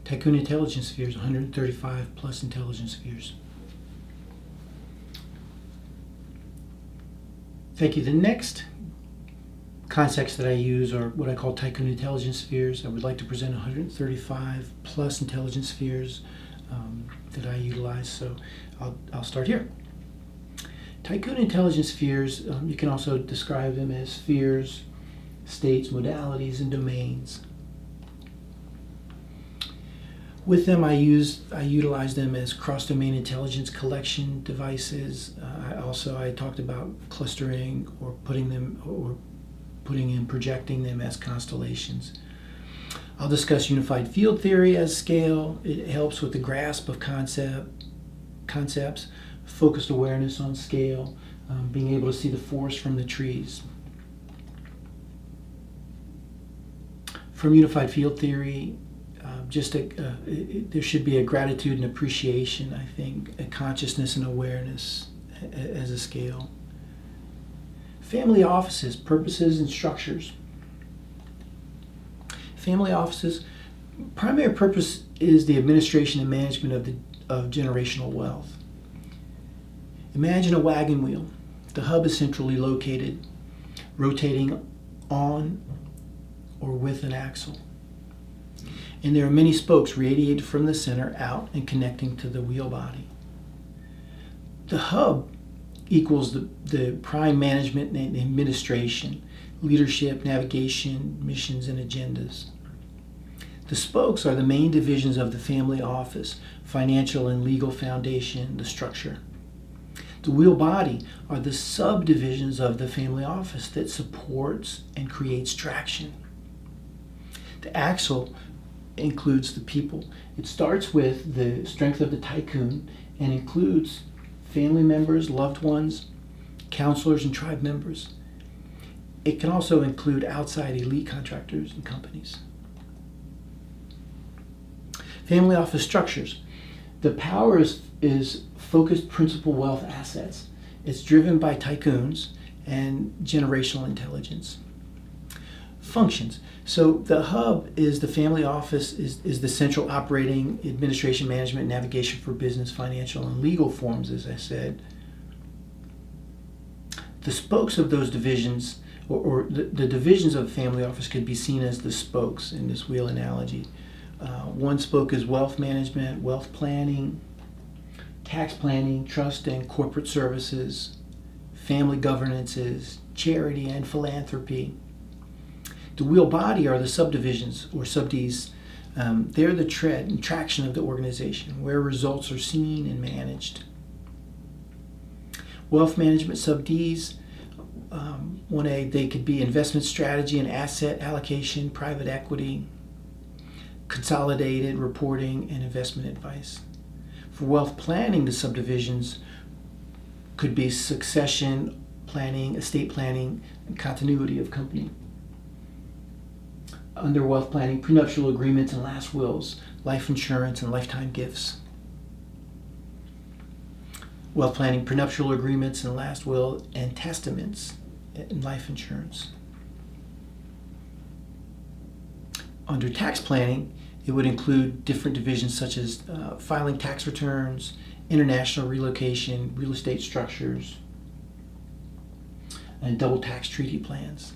Tycoon Intelligence Spheres, 135 plus intelligence spheres. Thank you. The next concepts that I use are what I call Tycoon Intelligence Spheres. I would like to present 135 plus intelligence spheres that I utilize, so I'll start here. Tycoon Intelligence Spheres, you can also describe them as spheres, states, modalities, and domains. With them, I utilize them as cross-domain intelligence collection devices. I talked about clustering or projecting them as constellations. I'll discuss unified field theory as scale. It helps with the grasp of concepts, focused awareness on scale, being able to see the forest from the trees. From unified field theory, there should be a gratitude and appreciation, I think, a consciousness and awareness as a scale. Family offices, purposes and structures. Family offices, primary purpose is the administration and management of generational wealth. Imagine a wagon wheel. The hub is centrally located, rotating on or with an axle. And there are many spokes radiated from the center out and connecting to the wheel body. The hub equals the prime management and administration, leadership, navigation, missions, and agendas. The spokes are the main divisions of the family office, financial and legal foundation, the structure. The wheel body are the subdivisions of the family office that supports and creates traction. The axle includes the people. It starts with the strength of the tycoon and includes family members, loved ones, counselors, and tribe members. It can also include outside elite contractors and companies. Family office structures. The power is focused principal wealth assets. It's driven by tycoons and generational intelligence. Functions. So the hub is the family office, is the central operating, administration, management, navigation for business, financial, and legal forms, as I said. The spokes of those divisions, or the divisions of the family office could be seen as the spokes in this wheel analogy. One spoke is wealth management, wealth planning, tax planning, trust and corporate services, family governances, charity and philanthropy. The wheel body are the subdivisions or sub-Ds. They're the tread and traction of the organization, where results are seen and managed. Wealth management sub-Ds, 1A, they could be investment strategy and asset allocation, private equity, consolidated reporting, and investment advice. For wealth planning, the subdivisions could be succession planning, estate planning, and continuity of company. Under wealth planning, prenuptial agreements and last wills, life insurance and lifetime gifts. Wealth planning, prenuptial agreements and last will and testaments and life insurance. Under tax planning, it would include different divisions such as filing tax returns, international relocation, real estate structures, and double tax treaty plans.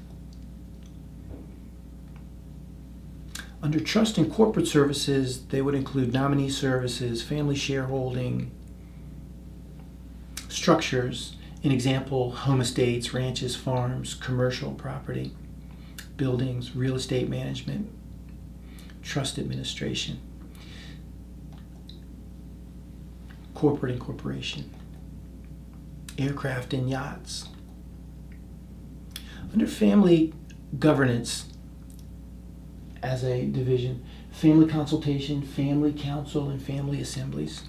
Under trust and corporate services, they would include nominee services, family shareholding, structures, an example, home estates, ranches, farms, commercial property, buildings, real estate management, trust administration, corporate incorporation, aircraft and yachts. Under family governance, as a division, family consultation, family council, and family assemblies.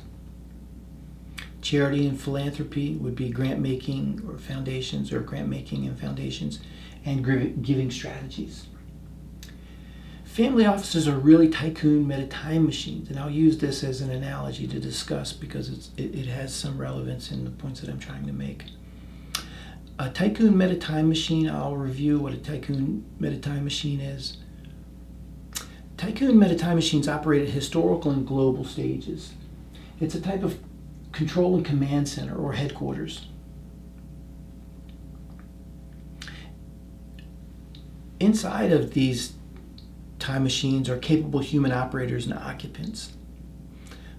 Charity and philanthropy would be grant making or foundations, or grant making and foundations, and giving strategies. Family offices are really Tycoon Meta Time Machines, and I'll use this as an analogy to discuss because it has some relevance in the points that I'm trying to make. A Tycoon Meta Time Machine, I'll review what a Tycoon Meta Time Machine is. Tycoon Meta Time Machines operate at historical and global stages. It's a type of control and command center or headquarters. Inside of these time machines are capable human operators and occupants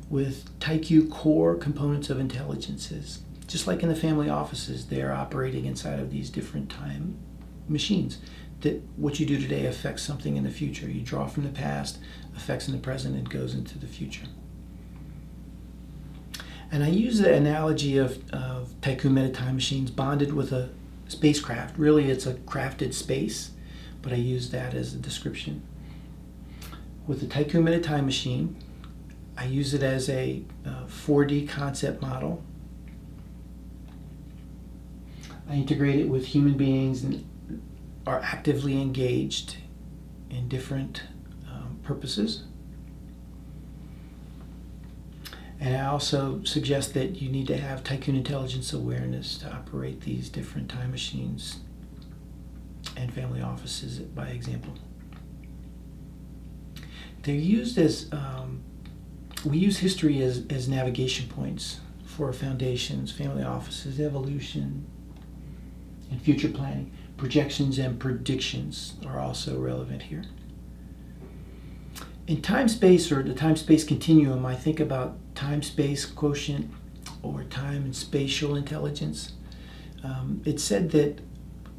with Tycoon core components of intelligences. Just like in the family offices, they are operating inside of these different time machines. That what you do today affects something in the future. You draw from the past, affects in the present, and goes into the future. And I use the analogy of Tycoon Meta Time Machines bonded with a spacecraft. Really, it's a crafted space, but I use that as a description. With the Tycoon Meta Time Machine, I use it as a 4D concept model. I integrate it with human beings and are actively engaged in different purposes. And I also suggest that you need to have Tycoon Intelligence Awareness to operate these different time machines and family offices by example. They're used as, we use history as navigation points for foundations, family offices, evolution, and future planning. Projections and predictions are also relevant here. In time-space or the time-space continuum, I think about time-space quotient or time and spatial intelligence. It's said that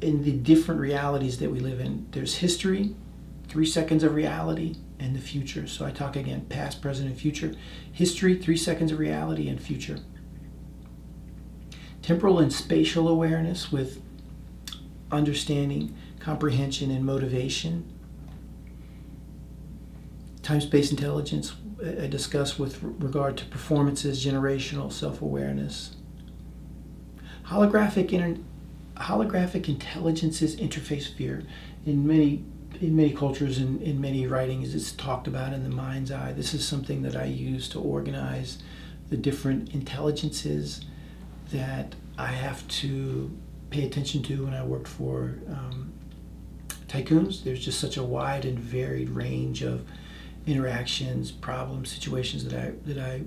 in the different realities that we live in, there's history, 3 seconds of reality, and the future. So I talk again, past, present, and future. History, 3 seconds of reality, and future. Temporal and spatial awareness with understanding, comprehension, and motivation. Time-space intelligence I discuss with regard to performances, generational self-awareness. Holographic intelligence's interface sphere. In many cultures and in many writings, it's talked about in the mind's eye. This is something that I use to organize the different intelligences that I have to pay attention to when I worked for tycoons. There's just such a wide and varied range of interactions, problems, situations that I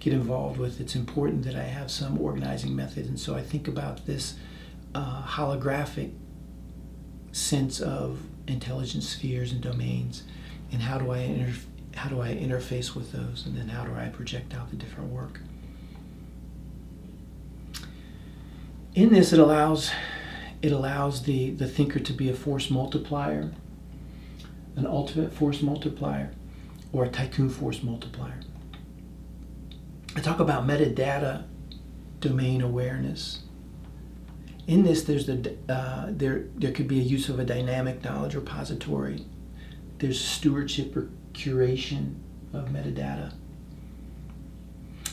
get involved with. It's important that I have some organizing method, and so I think about this holographic sense of intelligence spheres and domains, and how do I interface with those, and then how do I project out the different work. In this, it allows the thinker to be a force multiplier, an ultimate force multiplier, or a tycoon force multiplier. I talk about metadata domain awareness. In this, there's there could be a use of a dynamic knowledge repository. There's stewardship or curation of metadata.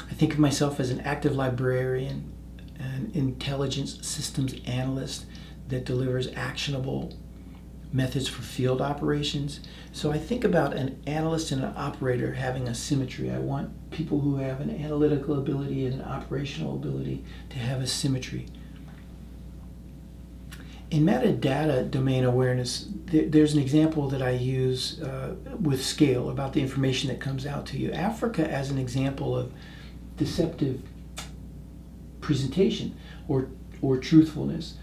I think of myself as an active librarian, an intelligence systems analyst that delivers actionable methods for field operations. So I think about an analyst and an operator having a symmetry. I want people who have an analytical ability and an operational ability to have a symmetry. In metadata domain awareness, there's an example that I use with scale about the information that comes out to you. Africa as an example of deceptive presentation or truthfulness.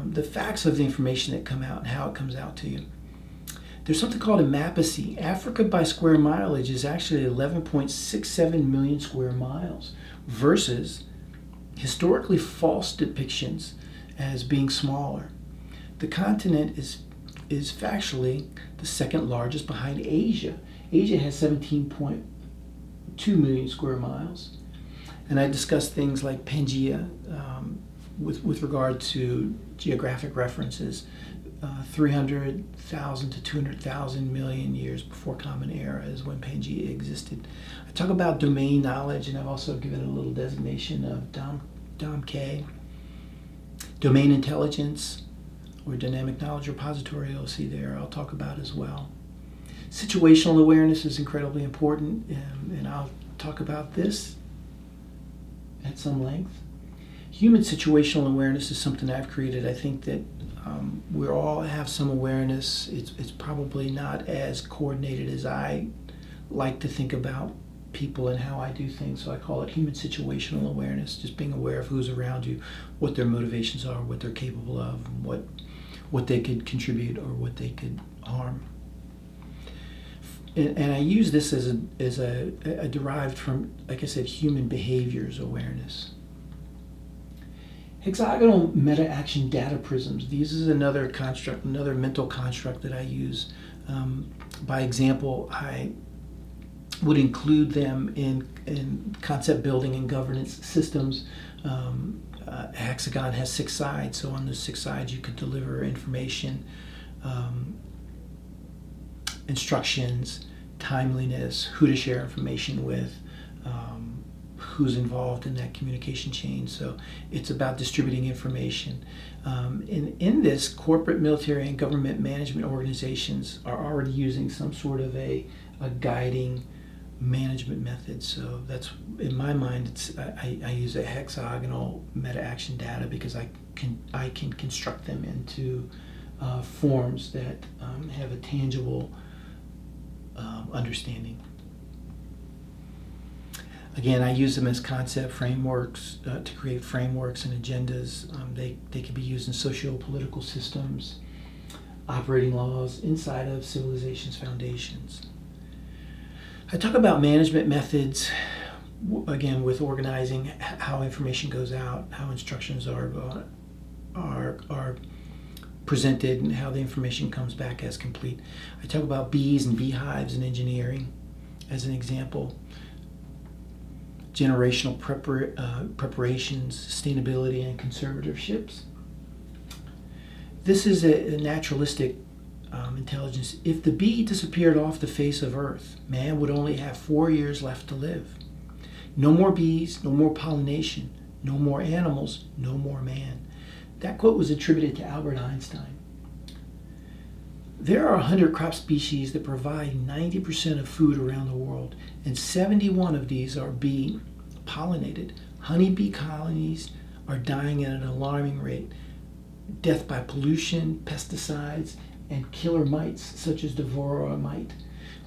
The facts of the information that come out and how it comes out to you. There's something called a mapacy. Africa by square mileage is actually 11.67 million square miles versus historically false depictions as being smaller. The continent is factually the second largest behind Asia. Asia has 17.2 million square miles. And I discussed things like Pangea with regard to geographic references, 300,000 to 200,000 million years before Common Era is when Pangea existed. I talk about domain knowledge, and I've also given it a little designation of DOM-K. Domain intelligence, or dynamic knowledge repository, you'll see there, I'll talk about as well. Situational awareness is incredibly important, and I'll talk about this at some length. Human situational awareness is something I've created. I think that We all have some awareness. It's probably not as coordinated as I like to think about people and how I do things. So I call it human situational awareness, just being aware of who's around you, what their motivations are, what they're capable of, what they could contribute or what they could harm. And I use this as a derived from, like I said, human behaviors awareness. Hexagonal meta action data prisms. These is another construct, another mental construct that I use. By example, I would include them in concept building and governance systems. Hexagon has 6 sides, so on those 6 sides you could deliver information, instructions, timeliness, who to share information with, who's involved in that communication chain. So it's about distributing information. In this, corporate, military, and government management organizations are already using some sort of a guiding management method. So that's, in my mind, I use a hexagonal meta action data because I can construct them into forms that have a tangible understanding. Again, I use them as concept frameworks to create frameworks and agendas. They can be used in socio-political systems, operating laws inside of civilization's foundations. I talk about management methods, again, with organizing how information goes out, how instructions are presented, and how the information comes back as complete. I talk about bees and beehives in engineering as an example. Generational preparations, sustainability, and conservatorships. This is a naturalistic intelligence. If the bee disappeared off the face of Earth, man would only have 4 years left to live. No more bees, no more pollination, no more animals, no more man. That quote was attributed to Albert Einstein. There are 100 crop species that provide 90% of food around the world, and 71 of these are bee pollinated. Honeybee colonies are dying at an alarming rate. Death by pollution, pesticides, and killer mites such as the varroa mite,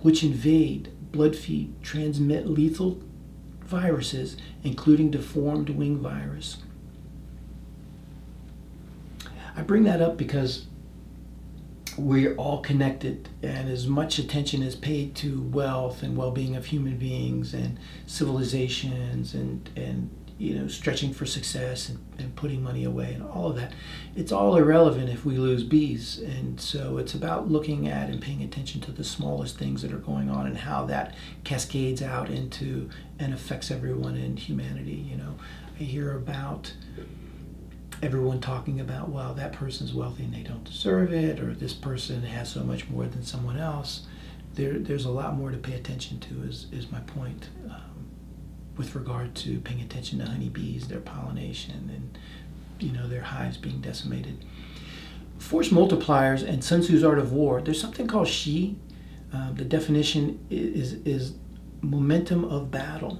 which invade, blood feed, transmit lethal viruses, including deformed wing virus. I bring that up because we're all connected, and as much attention is paid to wealth and well-being of human beings and civilizations and stretching for success and putting money away and all of that, it's all irrelevant if we lose bees. And so it's about looking at and paying attention to the smallest things that are going on and how that cascades out into and affects everyone in humanity. I hear about everyone talking about, well, that person's wealthy and they don't deserve it, or this person has so much more than someone else. There's a lot more to pay attention to, is my point, with regard to paying attention to honeybees, their pollination, and their hives being decimated. Force multipliers and Sun Tzu's Art of War. There's something called Shi. The definition is momentum of battle.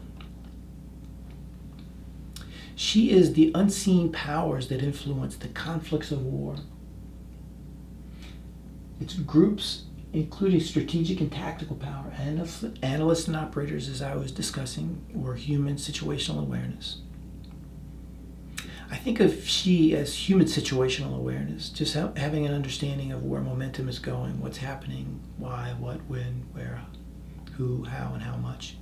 She is the unseen powers that influence the conflicts of war. It's groups, including strategic and tactical power, analysts and operators, as I was discussing, or human situational awareness. I think of She as human situational awareness, just having an understanding of where momentum is going, what's happening, why, what, when, where, who, how, and how much.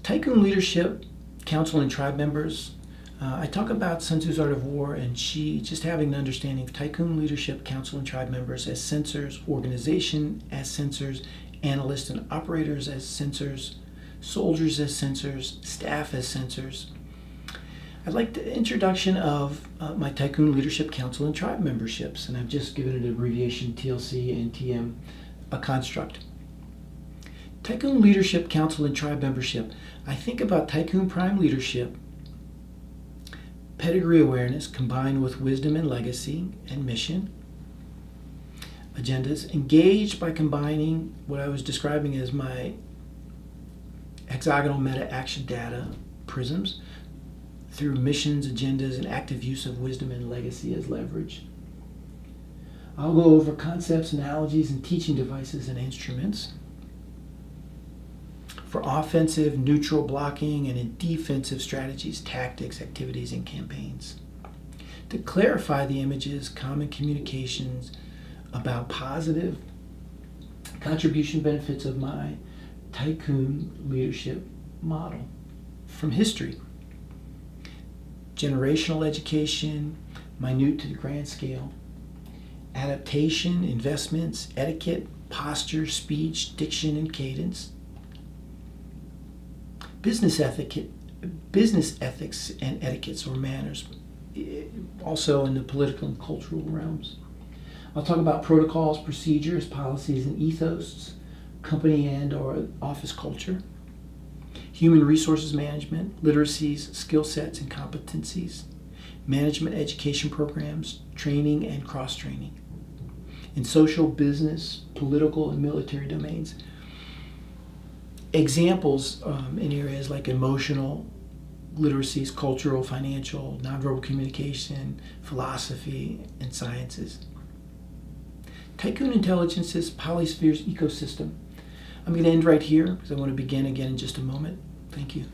Tycoon leadership, council, and tribe members. I talk about Sun Tzu's Art of War and Shi, just having an understanding of Tycoon leadership, council, and tribe members as sensors, organization as sensors, analysts and operators as sensors, soldiers as sensors, staff as sensors. I'd like the introduction of my Tycoon leadership, council, and tribe memberships, and I've just given it an abbreviation, TLC and TM, a construct. Tycoon leadership, council, and tribe membership. I think about Tycoon prime leadership, pedigree awareness combined with wisdom and legacy and mission, agendas, engaged by combining what I was describing as my hexagonal meta action data prisms, through missions, agendas, and active use of wisdom and legacy as leverage. I'll go over concepts, analogies, and teaching devices and instruments for offensive, neutral blocking, and in defensive strategies, tactics, activities, and campaigns. To clarify the images, common communications about positive contribution benefits of my Tycoon leadership model from history. Generational education, minute to the grand scale. Adaptation, investments, etiquette, posture, speech, diction, and cadence. Business ethics and etiquettes or manners, also in the political and cultural realms. I'll talk about protocols, procedures, policies, and ethos, company and or office culture, human resources management, literacies, skill sets, and competencies, management education programs, training and cross-training, in social, business, political, and military domains. Examples in areas like emotional literacies, cultural, financial, nonverbal communication, philosophy, and sciences. Tycoon Intelligence's Polyspheres ecosystem. I'm going to end right here because I want to begin again in just a moment. Thank you.